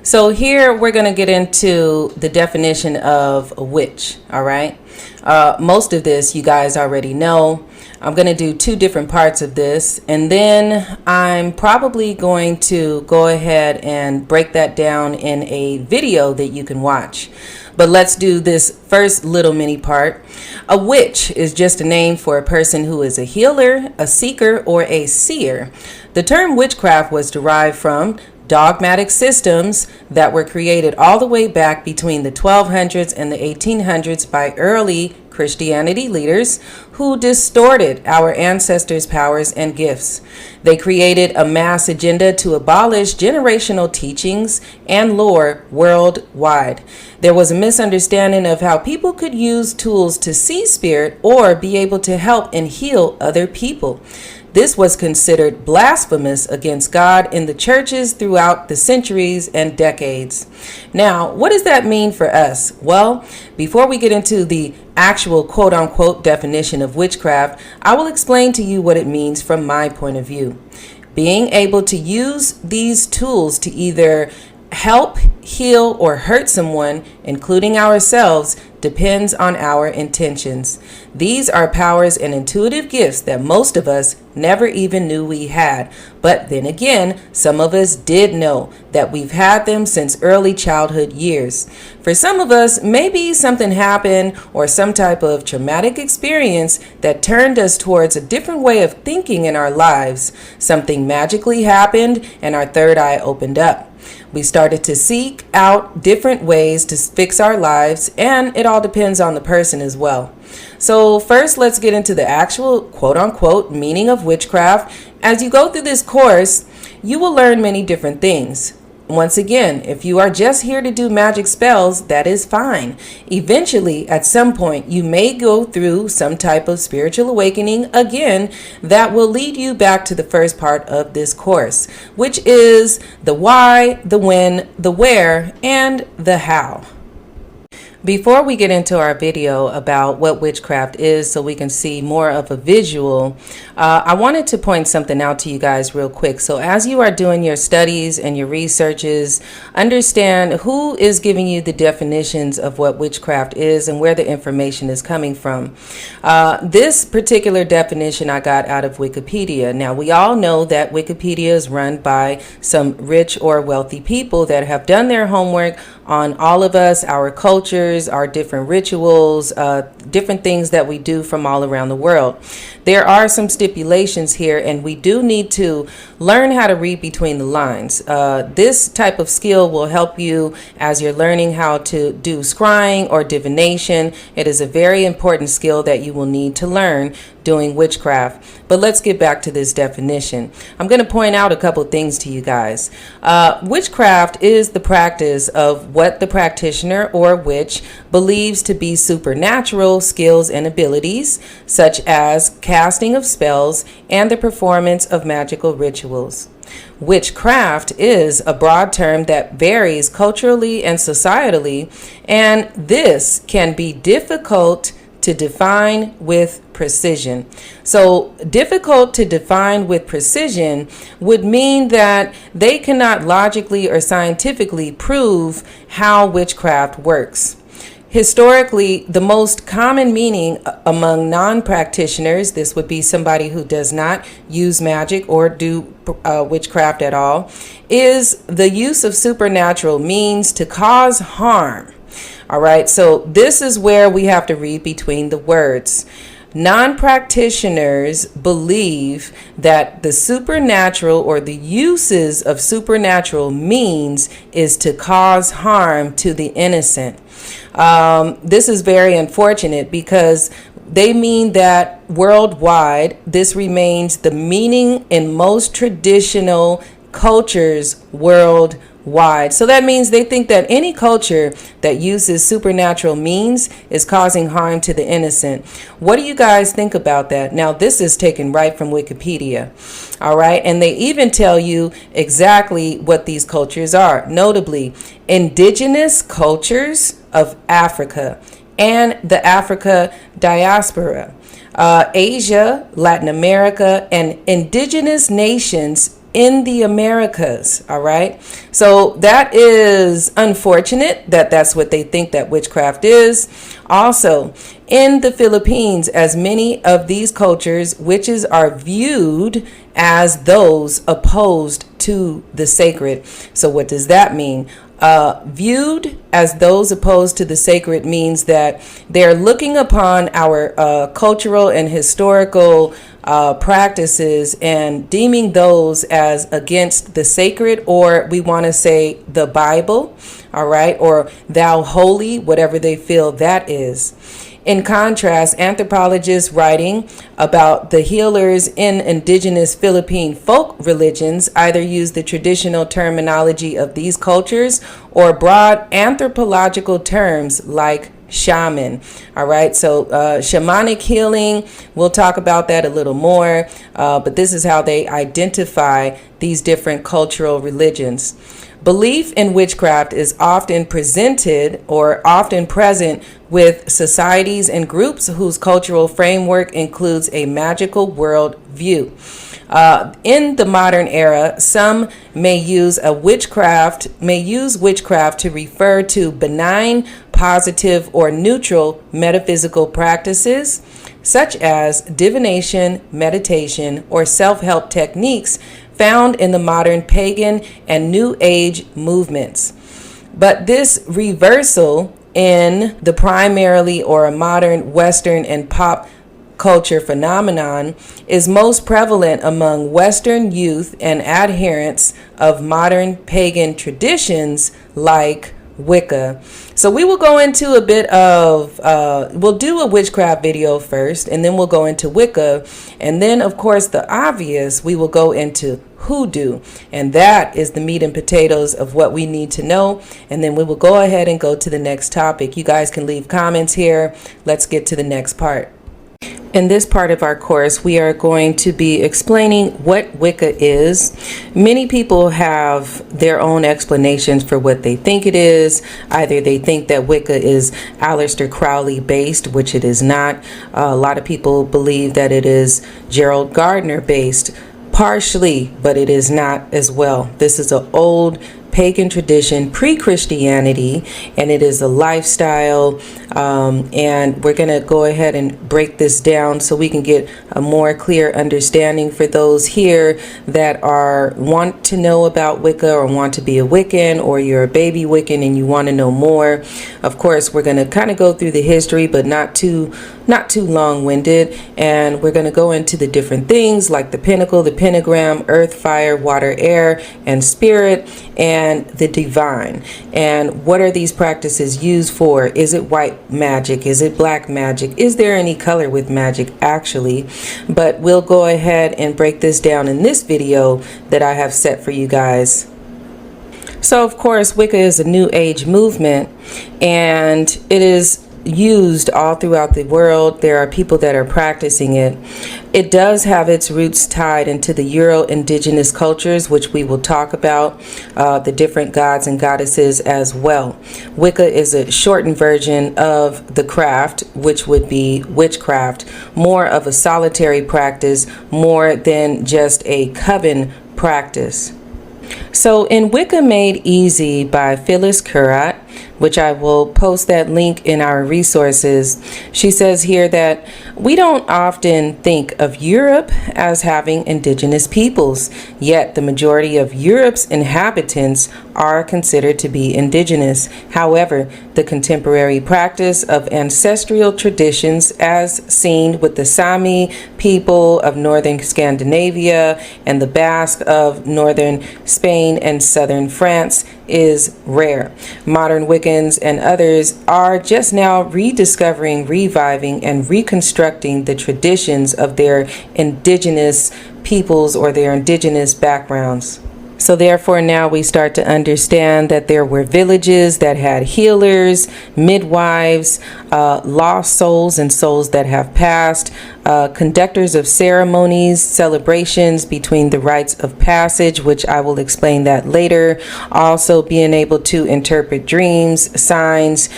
So here we're going to get into the definition of a witch. All right. Most of this you guys already know. I'm going to do two different parts of this, and then I'm probably going to go ahead and break that down in a video that you can watch. But let's do this first little mini part. A witch is just a name for a person who is a healer, a seeker, or a seer. The term witchcraft was derived from dogmatic systems that were created all the way back between the 1200s and the 1800s by early Christianity leaders who distorted our ancestors' powers and gifts. They created a mass agenda to abolish generational teachings and lore worldwide. There was a misunderstanding of how people could use tools to see spirit or be able to help and heal other people. This was considered blasphemous against God in the churches throughout the centuries and decades. Now, what does that mean for us? Well, before we get into the actual quote-unquote definition of witchcraft, I will explain to you what it means from my point of view. Being able to use these tools to either help, heal, or hurt someone, including ourselves, depends on our intentions. These are powers and intuitive gifts that most of us never even knew we had. But then again, some of us did know that we've had them since early childhood years. For some of us, maybe something happened or some type of traumatic experience that turned us towards a different way of thinking in our lives. Something magically happened and our third eye opened up. We started to seek out different ways to fix our lives, and it all depends on the person as well. So first, let's get into the actual quote-unquote meaning of witchcraft. As you go through this course, you will learn many different things. Once again, if you are just here to do magic spells, that is fine. Eventually, at some point, you may go through some type of spiritual awakening again that will lead you back to the first part of this course, which is the why, the when, the where, and the how. Before we get into our video about what witchcraft is so we can see more of a visual, I wanted to point something out to you guys real quick. So as you are doing your studies and your researches, understand who is giving you the definitions of what witchcraft is and where the information is coming from. This particular definition I got out of Wikipedia. Now, we all know that Wikipedia is run by some rich or wealthy people that have done their homework on all of us, our cultures, our different rituals, different things that we do from all around the world. There are some stipulations here, and we do need to learn how to read between the lines. This type of skill will help you as you're learning how to do scrying or divination. It is a very important skill that you will need to learn doing witchcraft. But let's get back to this definition. I'm going to point out a couple things to you guys. Witchcraft is the practice of what the practitioner or witch believes to be supernatural skills and abilities, such as casting of spells and the performance of magical rituals. Witchcraft is a broad term that varies culturally and societally, and this can be difficult to define with precision. So difficult to define with precision would mean that they cannot logically or scientifically prove how witchcraft works. Historically, the most common meaning among non-practitioners, this would be somebody who does not use magic or do witchcraft at all, is the use of supernatural means to cause harm. All right, so this is where we have to read between the words. Non-practitioners believe that the supernatural or the uses of supernatural means is to cause harm to the innocent. This is very unfortunate because they mean that worldwide, this remains the meaning in most traditional cultures worldwide. So that means they think that any culture that uses supernatural means is causing harm to the innocent. What do you guys think about that? Now, this is taken right from Wikipedia. All right. And they even tell you exactly what these cultures are. Notably, indigenous cultures of Africa and the Africa diaspora, Asia, Latin America, and indigenous nations in the Americas. All right. So that is unfortunate that that's what they think that witchcraft is. Also, in the Philippines, as many of these cultures, witches are viewed as those opposed to the sacred. So what does that mean? Viewed as those opposed to the sacred means that they're looking upon our cultural and historical practices and deeming those as against the sacred, or we want to say the Bible, all right, or thou holy, whatever they feel that is. In contrast, anthropologists writing about the healers in indigenous Philippine folk religions either use the traditional terminology of these cultures or broad anthropological terms like shaman. All right, so shamanic healing, we'll talk about that a little more, but this is how they identify these different cultural religions. Belief in witchcraft is often presented or often present with societies and groups whose cultural framework includes a magical world view. In the modern era, some may use witchcraft to refer to benign, positive, or neutral metaphysical practices, such as divination, meditation, or self-help techniques found in the modern pagan and New Age movements. But this reversal in the primarily or a modern Western and pop culture phenomenon is most prevalent among Western youth and adherents of modern pagan traditions like Wicca. So we will go into a bit of, we'll do a witchcraft video first, and then we'll go into Wicca. And then, of course, the obvious, we will go into Hoodoo. And that is the meat and potatoes of what we need to know. And then we will go ahead and go to the next topic. You guys can leave comments here. Let's get to the next part. In this part of our course, we are going to be explaining what Wicca is. Many people have their own explanations for what they think it is. Either they think that Wicca is Aleister Crowley based, which it is not. A lot of people believe that it is Gerald Gardner based, partially, but it is not as well. This is an old pagan tradition, pre-Christianity, and it is a lifestyle, and we're going to go ahead and break this down so we can get a more clear understanding for those here that want to know about Wicca or want to be a Wiccan, or you're a baby Wiccan and you want to know more. Of course, we're going to kind of go through the history, but not too long-winded, and we're going to go into the different things like the pinnacle, the pentagram, earth, fire, water, air, and spirit, and the divine. And what are these practices used for? Is it white magic? Is it black magic? Is there any color with magic actually? But we'll go ahead and break this down in this video that I have set for you guys. So of course, Wicca is a new age movement, and it is used all throughout the world. There are people that are practicing it. It does have its roots tied into the Euro-Indigenous cultures, which we will talk about, the different gods and goddesses as well. Wicca is a shortened version of the craft, which would be witchcraft, more of a solitary practice, more than just a coven practice. So in Wicca Made Easy by Phyllis Currat, which I will post that link in our resources, she says here that we don't often think of Europe as having indigenous peoples, yet the majority of Europe's inhabitants are considered to be indigenous. However, the contemporary practice of ancestral traditions, as seen with the Sami people of northern Scandinavia and the Basque of northern Spain and southern France, is rare. Modern Wiccans and others are just now rediscovering, reviving, and reconstructing the traditions of their indigenous peoples or their indigenous backgrounds. So therefore now we start to understand that there were villages that had healers, midwives, lost souls and souls that have passed, conductors of ceremonies, celebrations between the rites of passage, which I will explain that later. Also being able to interpret dreams, signs,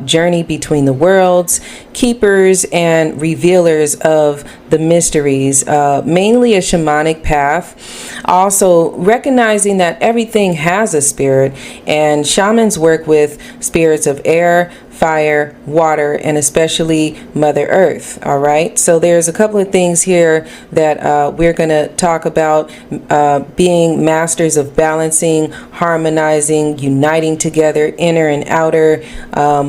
journey between the worlds, keepers and revealers of the mysteries, mainly a shamanic path. Also recognizing that everything has a spirit, and shamans work with spirits of air, fire, water, and especially Mother Earth. All right, so there's a couple of things here that we're going to talk about, being masters of balancing, harmonizing, uniting together inner and outer,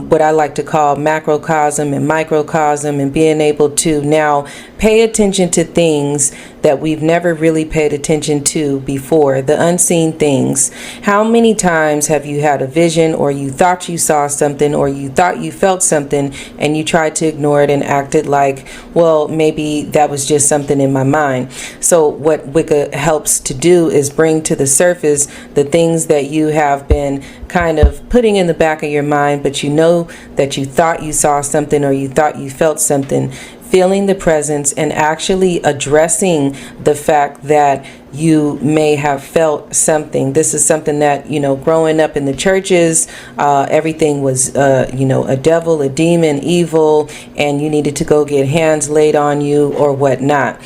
what I like to call macrocosm and microcosm, and being able to now pay attention to things that we've never really paid attention to before, the unseen things. How many times have you had a vision, or you thought you saw something, or you thought you felt something, and you tried to ignore it and acted like, well, maybe that was just something in my mind? So what Wicca helps to do is bring to the surface the things that you have been kind of putting in the back of your mind, but you know that you thought you saw something or you thought you felt something. Feeling the presence and actually addressing the fact that you may have felt something. This is something that, growing up in the churches, everything was, a devil, a demon, evil, and you needed to go get hands laid on you or whatnot.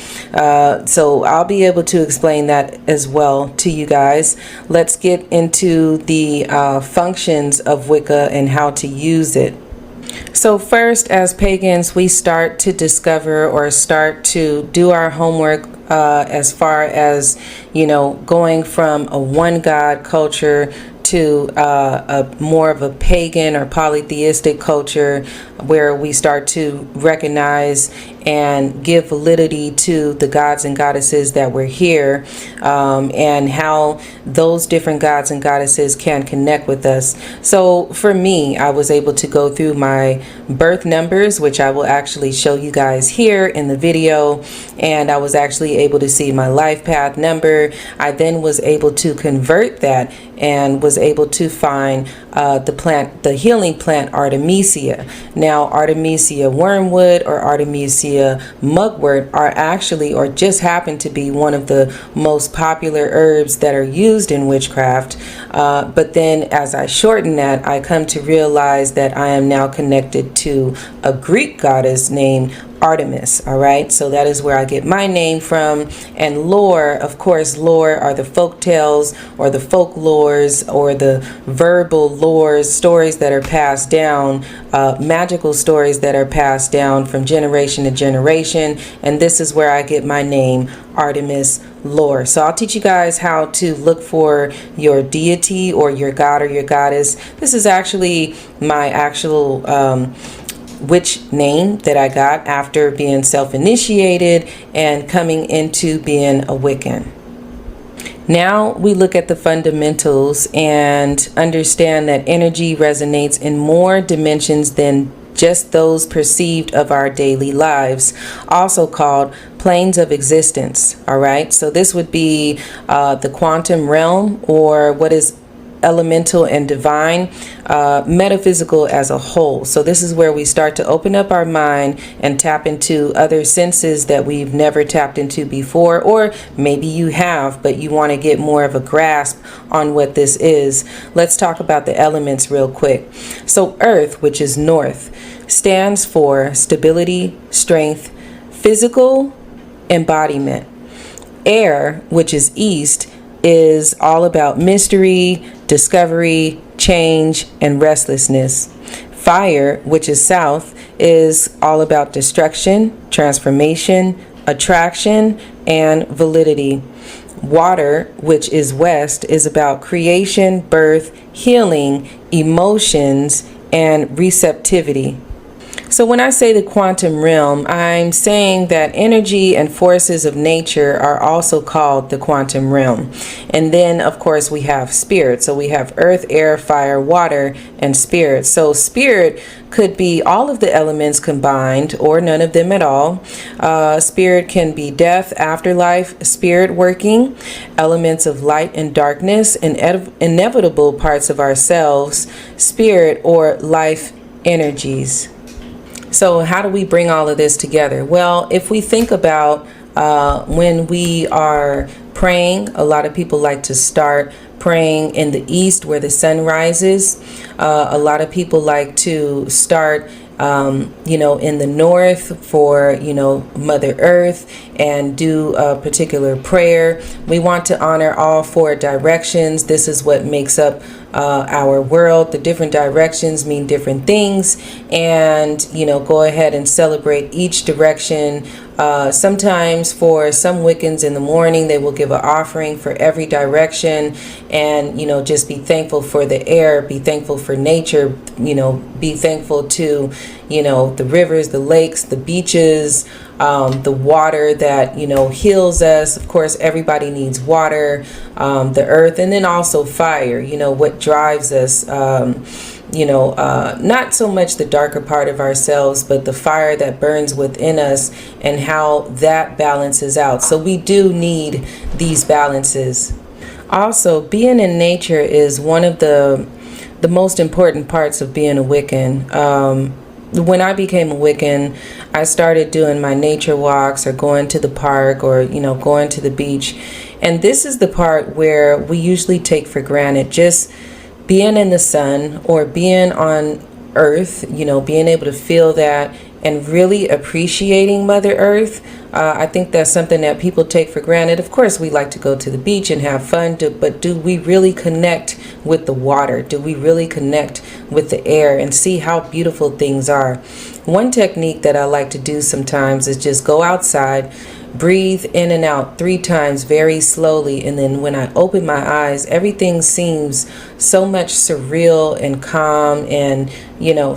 So I'll be able to explain that as well to you guys. Let's get into the functions of Wicca and how to use it. So first, as pagans, we start to discover or start to do our homework as far as, going from a one God culture to a more of a pagan or polytheistic culture, where we start to recognize and give validity to the gods and goddesses that were here, and how those different gods and goddesses can connect with us. So for me, I was able to go through my birth numbers, which I will actually show you guys here in the video, and I was actually able to see my life path number. I then was able to convert that and was able to find the healing plant Artemisia. Now, Artemisia wormwood or Artemisia mugwort are actually, or just happen to be, one of the most popular herbs that are used in witchcraft. But then as I shorten that, I come to realize that I am now connected to a Greek goddess named Artemis. All right, so that is where I get my name from. And lore, of course, lore are the folk tales or the folklores or the verbal lores, stories that are passed down, magical stories that are passed down from generation to generation. And this is where I get my name, Artemis lore. So I'll teach you guys how to look for your deity or your god or your goddess. This is actually my actual witch name that I got after being self-initiated and coming into being a Wiccan. Now we look at the fundamentals and understand that energy resonates in more dimensions than just those perceived of our daily lives, also called planes of existence. All right, so this would be the quantum realm, or what is elemental and divine, metaphysical as a whole. So this is where we start to open up our mind and tap into other senses that we've never tapped into before, or maybe you have, but you want to get more of a grasp on what this is. Let's talk about the elements real quick. So Earth, which is north, stands for stability, strength, physical embodiment. Air, which is east, is all about mystery, discovery, change, and restlessness. Fire, which is south, is all about destruction, transformation, attraction, and validity. Water, which is west, is about creation, birth, healing, emotions, and receptivity. So when I say the quantum realm, I'm saying that energy and forces of nature are also called the quantum realm. And then, of course, we have spirit. So we have earth, air, fire, water, and spirit. So spirit could be all of the elements combined or none of them at all. Spirit can be death, afterlife, spirit working, elements of light and darkness, and inevitable parts of ourselves, spirit or life energies. So how do we bring all of this together? Well, if we think about when we are praying, a lot of people like to start praying in the east where the sun rises. A lot of people like to start in the north for, Mother Earth and do a particular prayer. We want to honor all four directions. This is what makes up our world. The different directions mean different things, and go ahead and celebrate each direction. Sometimes for some Wiccans in the morning, they will give an offering for every direction, and just be thankful for the air, be thankful for nature, be thankful to the rivers, the lakes, the beaches, the water that heals us. Of course, everybody needs water, the earth, and then also fire, what drives us, not so much the darker part of ourselves, but the fire that burns within us and how that balances out. So we do need these balances. Also, being in nature is one of the most important parts of being a Wiccan. When I became a Wiccan, I started doing my nature walks or going to the park or, going to the beach. And this is the part where we usually take for granted just being in the sun or being on earth, being able to feel that and really appreciating Mother Earth. I think that's something that people take for granted. Of course, we like to go to the beach and have fun, but do we really connect with the water? Do we really connect with the air and see how beautiful things are? One technique that I like to do sometimes is just go outside, breathe in and out 3 times very slowly, and then when I open my eyes, everything seems so much surreal and calm, and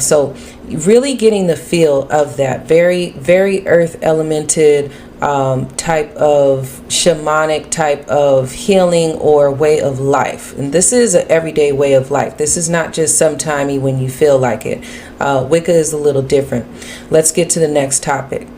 so really getting the feel of that very, very earth elemented type of shamanic type of healing or way of life. And this is an everyday way of life. This is not just sometimey when you feel like it. Wicca is a little different. Let's get to the next topic.